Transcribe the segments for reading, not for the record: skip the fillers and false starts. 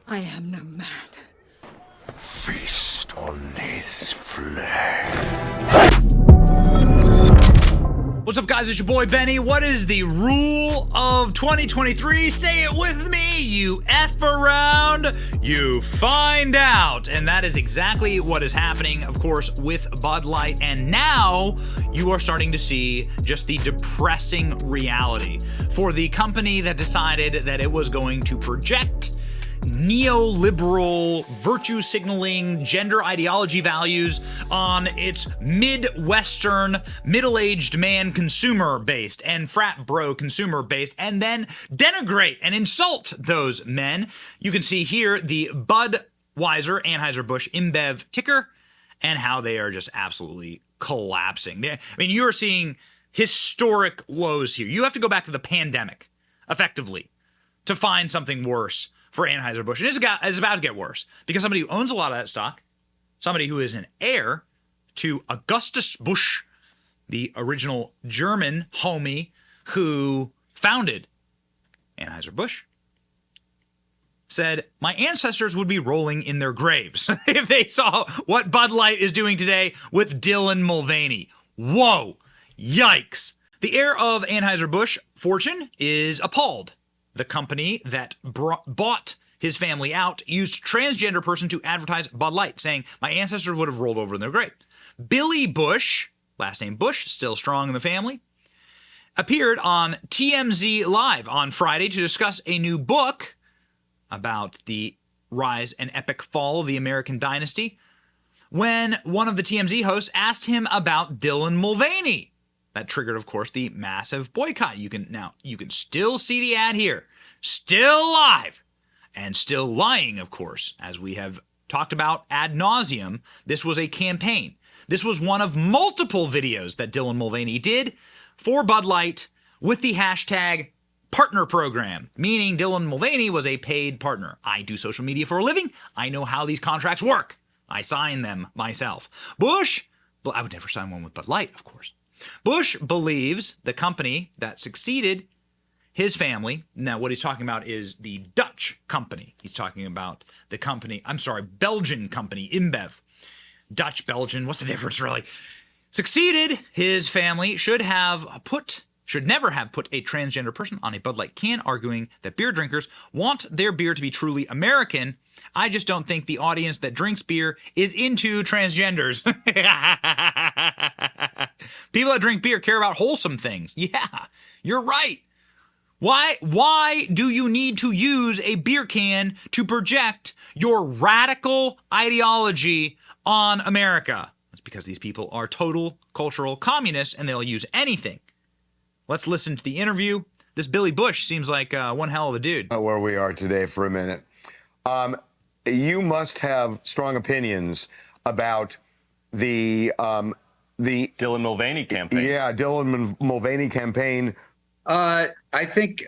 I am no man. Feast on his flesh. What's up, guys? It's your boy Benny. What is the rule of 2023? Say it with me. You F around, you find out. And that is exactly what is happening, of course, with Bud Light. And now you are starting to see just the depressing reality for the company that decided that it was going to project neoliberal virtue signaling gender ideology values on its Midwestern middle-aged man consumer based and frat bro consumer based, and then denigrate and insult those men. You can see here the Budweiser Anheuser-Busch InBev ticker and how they are just absolutely collapsing. I mean, you are seeing historic lows here. You have to go back to the pandemic effectively to find something worse for Anheuser-Busch. And it's about to get worse because somebody who owns a lot of that stock, somebody who is an heir to Augustus Busch, the original German homie who founded Anheuser-Busch, said, my ancestors would be rolling in their graves if they saw what Bud Light is doing today with Dylan Mulvaney. Whoa, yikes. The heir of Anheuser-Busch fortune is appalled. The company that bought his family out used transgender person to advertise Bud Light, saying, my ancestors would have rolled over in their grave. Billy Busch, last name Bush, still strong in the family, appeared on TMZ Live on Friday to discuss a new book about the rise and epic fall of the American dynasty when one of the TMZ hosts asked him about Dylan Mulvaney. That triggered, of course, the massive boycott. You can still see the ad here. Still live and still lying, of course, as we have talked about ad nauseum. This was a campaign. This was one of multiple videos that Dylan Mulvaney did for Bud Light with the hashtag partner program, meaning Dylan Mulvaney was a paid partner. I do social media for a living. I know how these contracts work. I sign them myself. Bush, I would never sign one with Bud Light, of course. Bush believes the company that succeeded his family, now what he's talking about is the Dutch company. He's talking about the company, Belgian company, InBev. Dutch, Belgian, what's the difference really? Succeeded his family should never have put a transgender person on a Bud Light can, arguing that beer drinkers want their beer to be truly American. I just don't think the audience that drinks beer is into transgenders. People that drink beer care about wholesome things. Yeah, you're right. Why do you need to use a beer can to project your radical ideology on America? It's because these people are total cultural communists and they'll use anything. Let's listen to the interview. This Billy Bush seems like one hell of a dude. Where we are today for a minute. You must have strong opinions about the Dylan Mulvaney campaign. Yeah, Dylan Mulvaney campaign. I think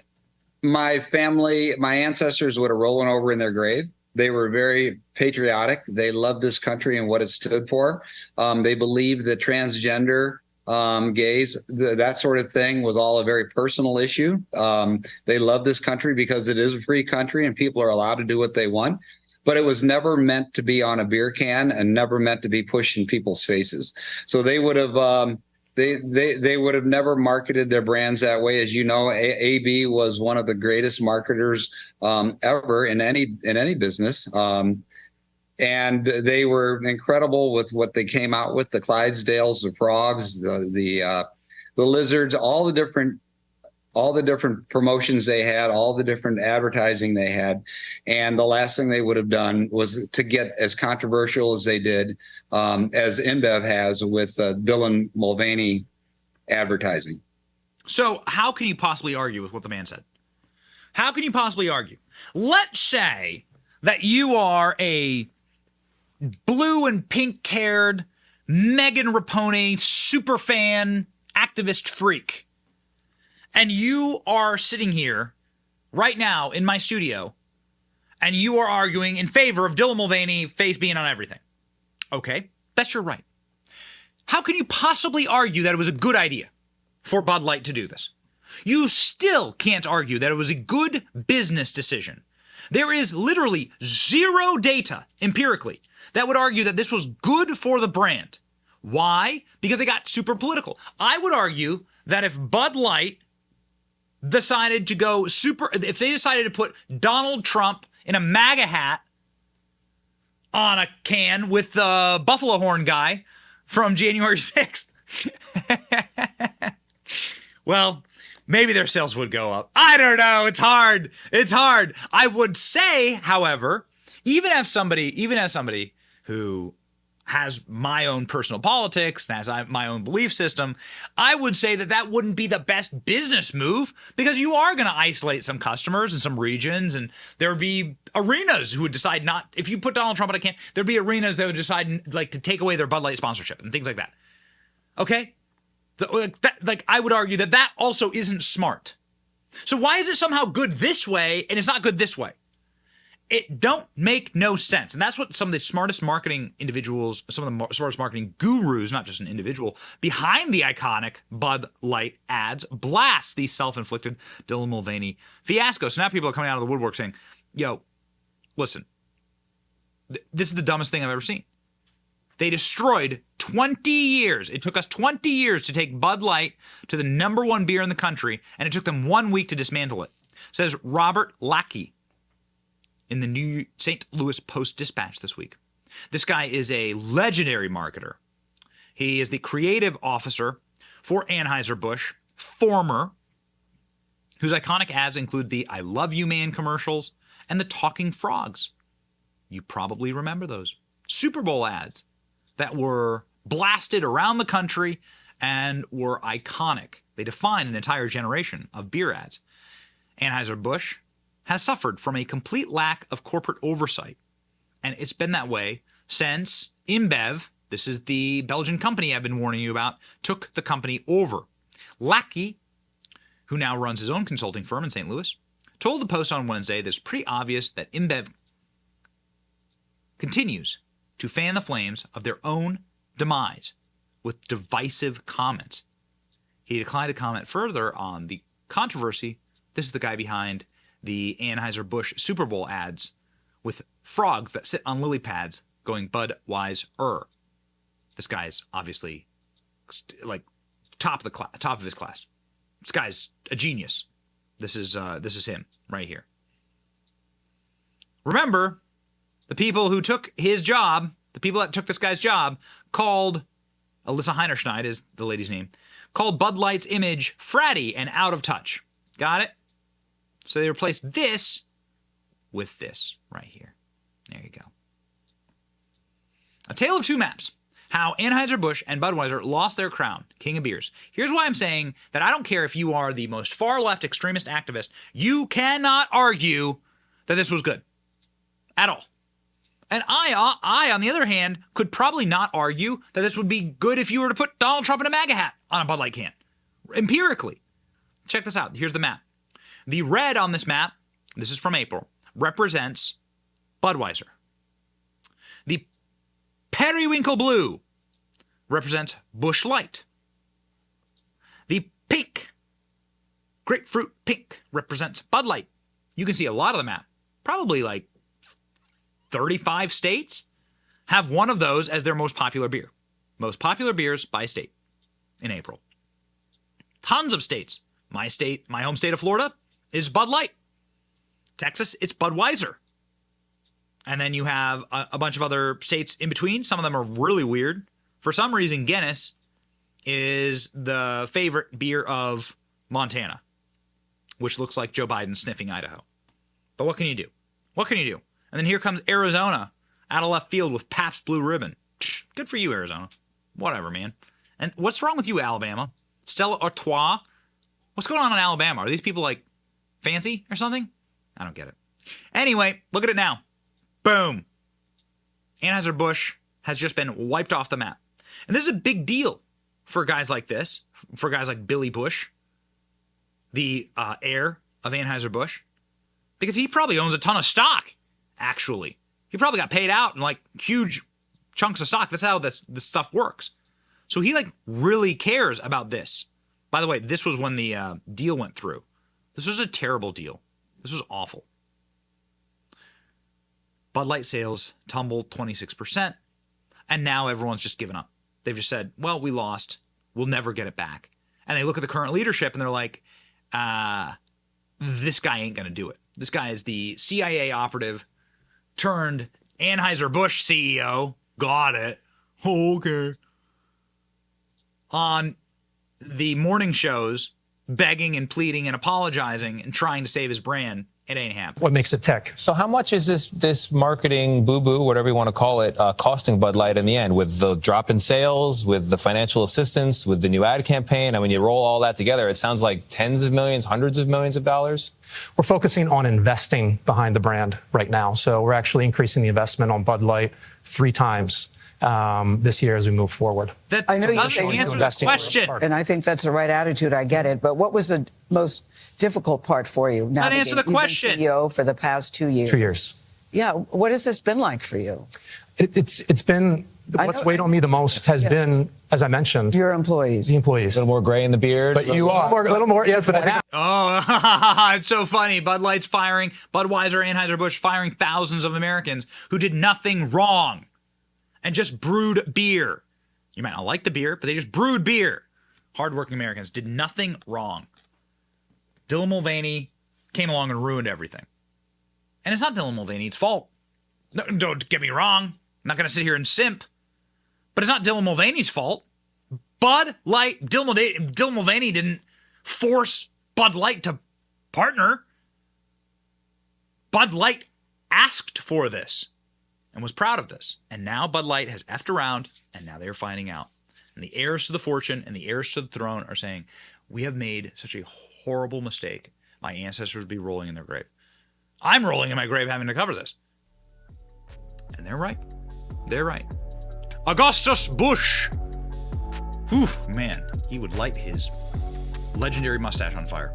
my family, my ancestors would have rollen over in their grave. They were very patriotic. They loved this country and what it stood for. They believed that transgender, gays, that sort of thing was all a very personal issue. They love this country because it is a free country and people are allowed to do what they want. But it was never meant to be on a beer can and never meant to be pushed in people's faces. So they would have they would have never marketed their brands that way. As you know, AB was one of the greatest marketers ever in any business. And they were incredible with what they came out with, the Clydesdales, the frogs, the lizards, all the different promotions they had, all the different advertising they had. And the last thing they would have done was to get as controversial as they did, as InBev has with Dylan Mulvaney advertising. So how can you possibly argue with what the man said? How can you possibly argue? Let's say that you are a blue and pink-haired Megan Rapinoe superfan activist freak. And you are sitting here right now in my studio and you are arguing in favor of Dylan Mulvaney face being on everything. Okay, that's your right. How can you possibly argue that it was a good idea for Bud Light to do this? You still can't argue that it was a good business decision There is literally zero data empirically that would argue that this was good for the brand. Why? Because they got super political. I would argue that if Bud Light decided to go if they decided to put Donald Trump in a MAGA hat on a can with the buffalo horn guy from January 6th, well, maybe their sales would go up. I don't know. It's hard. It's hard. I would say, however, even as somebody who has my own personal politics, and has my own belief system, I would say that wouldn't be the best business move, because you are going to isolate some customers in some regions, and there would be arenas who would decide not, if you put Donald Trump on a can, there'd be arenas that would decide like to take away their Bud Light sponsorship and things like that. Okay? I would argue that also isn't smart. So why is it somehow good this way and it's not good this way? It don't make no sense. And that's what some of the smartest marketing individuals, some of the smartest marketing gurus, not just an individual, behind the iconic Bud Light ads blast the self-inflicted Dylan Mulvaney fiasco. So now people are coming out of the woodwork saying, yo, listen, this is the dumbest thing I've ever seen. They destroyed 20 years. It took us 20 years to take Bud Light to the #1 beer in the country, and it took them 1 week to dismantle it. Says Robert Lackey in the New St. Louis Post-Dispatch this week. This guy is a legendary marketer. He is the creative officer for Anheuser-Busch, former, whose iconic ads include the I Love You Man commercials and the Talking Frogs. You probably remember those Super Bowl ads that were blasted around the country and were iconic. They defined an entire generation of beer ads. Anheuser-Busch has suffered from a complete lack of corporate oversight. And it's been that way since InBev, this is the Belgian company I've been warning you about, took the company over. Lackey, who now runs his own consulting firm in St. Louis, told the Post on Wednesday that it's pretty obvious that InBev continues to fan the flames of their own demise with divisive comments. He declined to comment further on the controversy. This is the guy behind the Anheuser-Busch Super Bowl ads with frogs that sit on lily pads going Budweiser. This guy's obviously like top of his class. This guy's a genius. This is him right here. Remember, the people who took his job, the people that took this guy's job, called Alyssa Heinerschneid is the lady's name, called Bud Light's image fratty and out of touch. Got it? So they replaced this with this right here. There you go. A tale of two maps. How Anheuser-Busch and Budweiser lost their crown, king of beers. Here's why I'm saying that I don't care if you are the most far-left extremist activist. You cannot argue that this was good. At all. And I, on the other hand, could probably not argue that this would be good if you were to put Donald Trump in a MAGA hat on a Bud Light can. Empirically. Check this out. Here's the map. The red on this map, this is from April, represents Budweiser. The periwinkle blue represents Busch Light. The pink, grapefruit pink, represents Bud Light. You can see a lot of the map. Probably like 35 states have one of those as their most popular beer. Most popular beers by state in April. Tons of states. My home state of Florida is Bud Light. Texas, it's Budweiser. And then you have a bunch of other states in between. Some of them are really weird. For some reason, Guinness is the favorite beer of Montana, which looks like Joe Biden sniffing Idaho. But what can you do? What can you do? And then here comes Arizona out of left field with Pabst Blue Ribbon. Good for you, Arizona. Whatever, man. And what's wrong with you, Alabama? Stella Artois? What's going on in Alabama? Are these people like fancy or something? I don't get it. Anyway, look at it now. Boom. Anheuser-Busch has just been wiped off the map. And this is a big deal for guys like this, for guys like Billy Busch, the heir of Anheuser-Busch, because he probably owns a ton of stock, actually. He probably got paid out in like huge chunks of stock. That's how this stuff works. So he like really cares about this. By the way, this was when the deal went through. This was a terrible deal. This was awful. Bud Light sales tumbled 26%, and now everyone's just given up. They've just said, well, we lost. We'll never get it back. And they look at the current leadership and they're like, this guy ain't going to do it. This guy is the CIA operative turned Anheuser-Busch CEO. Got it. Okay. On the morning shows, begging and pleading and apologizing and trying to save his brand. It ain't happening. What makes it tick? So how much is this marketing boo-boo, whatever you want to call it, costing Bud Light in the end? With the drop in sales, with the financial assistance, with the new ad campaign? And when you roll all that together, it sounds like tens of millions, hundreds of millions of dollars. We're focusing on investing behind the brand right now. So we're actually increasing the investment on Bud Light 3 times this year as we move forward. That I know you doesn't say answer the investing question. And I think that's the right attitude. I get it. But what was the most difficult part for you? Not answer the question. You've been CEO for the past 2 years. 2 years. Yeah. What has this been like for you? It's been, what's weighed on me the most has been, as I mentioned, Your employees. the employees. A little more gray in the beard. But you are. A little more, yes, but I think Oh, it's so funny. Bud Light's firing, Budweiser, Anheuser-Busch firing thousands of Americans who did nothing wrong and just brewed beer. You might not like the beer, but they just brewed beer. Hardworking Americans did nothing wrong. Dylan Mulvaney came along and ruined everything. And it's not Dylan Mulvaney's fault. No, don't get me wrong. I'm not going to sit here and simp. But it's not Dylan Mulvaney's fault. Bud Light, Dylan Mulvaney didn't force Bud Light to partner. Bud Light asked for this and was proud of this. And now Bud Light has effed around, and now they're finding out. And the heirs to the fortune and the heirs to the throne are saying, we have made such a horrible mistake. My ancestors would be rolling in their grave. I'm rolling in my grave having to cover this. And they're right. They're right. Adolphus Busch. Whew, man, he would light his legendary mustache on fire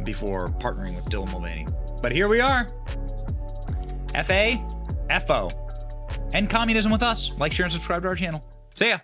before partnering with Dylan Mulvaney. But here we are. FA, FO. End communism with us. Like, share, and subscribe to our channel. See ya.